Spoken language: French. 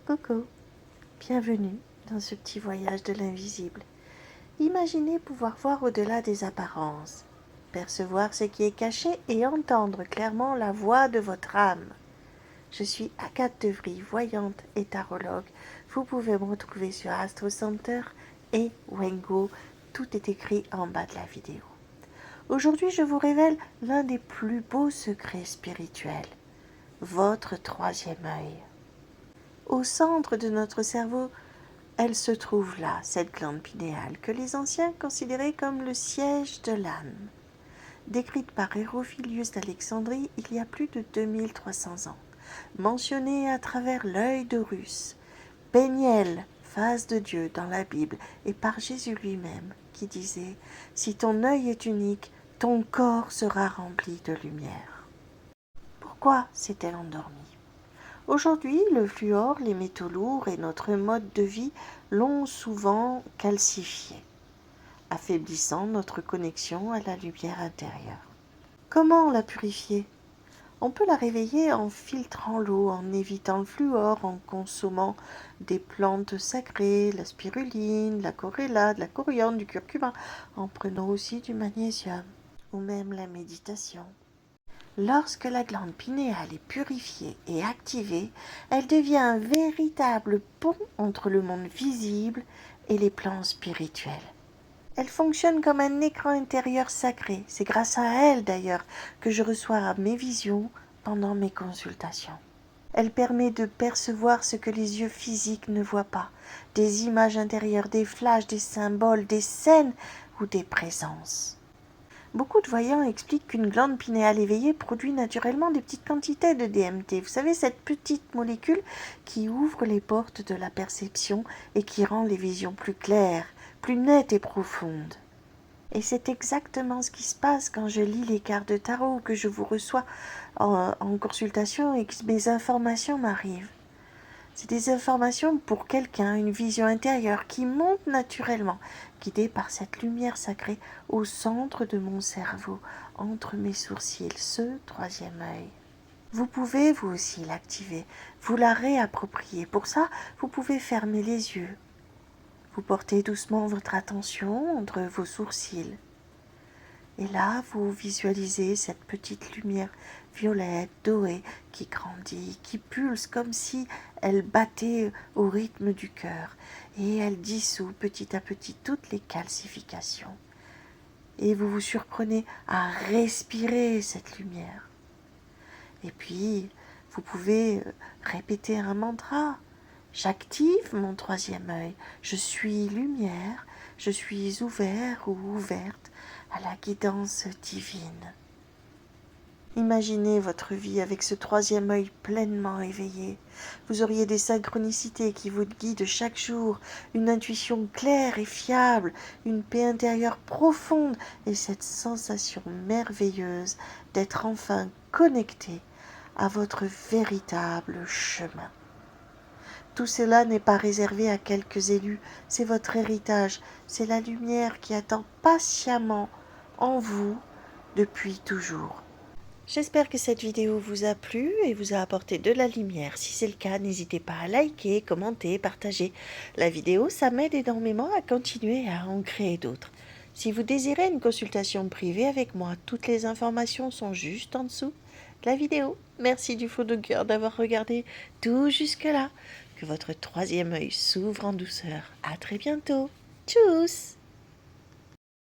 Coucou, bienvenue dans ce petit voyage de l'invisible. Imaginez pouvoir voir au-delà des apparences, percevoir ce qui est caché et entendre clairement la voix de votre âme. Je suis Agathe Devry, voyante et tarologue. Vous pouvez me retrouver sur Astro Center et Wengo. Tout est écrit en bas de la vidéo. Aujourd'hui, je vous révèle l'un des plus beaux secrets spirituels, votre troisième œil. Au centre de notre cerveau, elle se trouve là, cette glande pinéale, que les anciens considéraient comme le siège de l'âme. Décrite par Hérophilius d'Alexandrie il y a plus de 2300 ans, mentionnée à travers l'œil d'Horus, Péniel, face de Dieu dans la Bible, et par Jésus lui-même, qui disait « Si ton œil est unique, ton corps sera rempli de lumière. » Pourquoi s'est-elle endormie? Aujourd'hui, le fluor, les métaux lourds et notre mode de vie l'ont souvent calcifié, affaiblissant notre connexion à la lumière intérieure. Comment la purifier? On peut la réveiller en filtrant l'eau, en évitant le fluor, en consommant des plantes sacrées, la spiruline, la chlorella, de la coriandre, du curcuma, en prenant aussi du magnésium, ou même la méditation. Lorsque la glande pinéale est purifiée et activée, elle devient un véritable pont entre le monde visible et les plans spirituels. Elle fonctionne comme un écran intérieur sacré. C'est grâce à elle d'ailleurs que je reçois mes visions pendant mes consultations. Elle permet de percevoir ce que les yeux physiques ne voient pas, des images intérieures, des flashs, des symboles, des scènes ou des présences. Beaucoup de voyants expliquent qu'une glande pinéale éveillée produit naturellement des petites quantités de DMT. Vous savez, cette petite molécule qui ouvre les portes de la perception et qui rend les visions plus claires, plus nettes et profondes. Et c'est exactement ce qui se passe quand je lis les cartes de tarot, que je vous reçois en consultation et que mes informations m'arrivent. C'est des informations pour quelqu'un, une vision intérieure qui monte naturellement, guidée par cette lumière sacrée au centre de mon cerveau, entre mes sourcils, ce troisième œil. Vous pouvez vous aussi l'activer, vous la réapproprier. Pour ça, vous pouvez fermer les yeux. Vous portez doucement votre attention entre vos sourcils. Et là, vous visualisez cette petite lumière violette, dorée, qui grandit, qui pulse comme si elle battait au rythme du cœur. Et elle dissout petit à petit toutes les calcifications. Et vous vous surprenez à respirer cette lumière. Et puis, vous pouvez répéter un mantra. J'active mon troisième œil. Je suis lumière. Je suis ouvert ou ouverte à la guidance divine. Imaginez votre vie avec ce troisième œil pleinement éveillé. Vous auriez des synchronicités qui vous guident chaque jour, une intuition claire et fiable, une paix intérieure profonde et cette sensation merveilleuse d'être enfin connecté à votre véritable chemin. Tout cela n'est pas réservé à quelques élus, c'est votre héritage, c'est la lumière qui attend patiemment en vous depuis toujours. J'espère que cette vidéo vous a plu et vous a apporté de la lumière. Si c'est le cas, n'hésitez pas à liker, commenter, partager la vidéo. Ça m'aide énormément à continuer à en créer d'autres. Si vous désirez une consultation privée avec moi, toutes les informations sont juste en dessous de la vidéo. Merci du fond de cœur d'avoir regardé tout jusque-là. Que votre troisième œil s'ouvre en douceur. À très bientôt. Tchuss!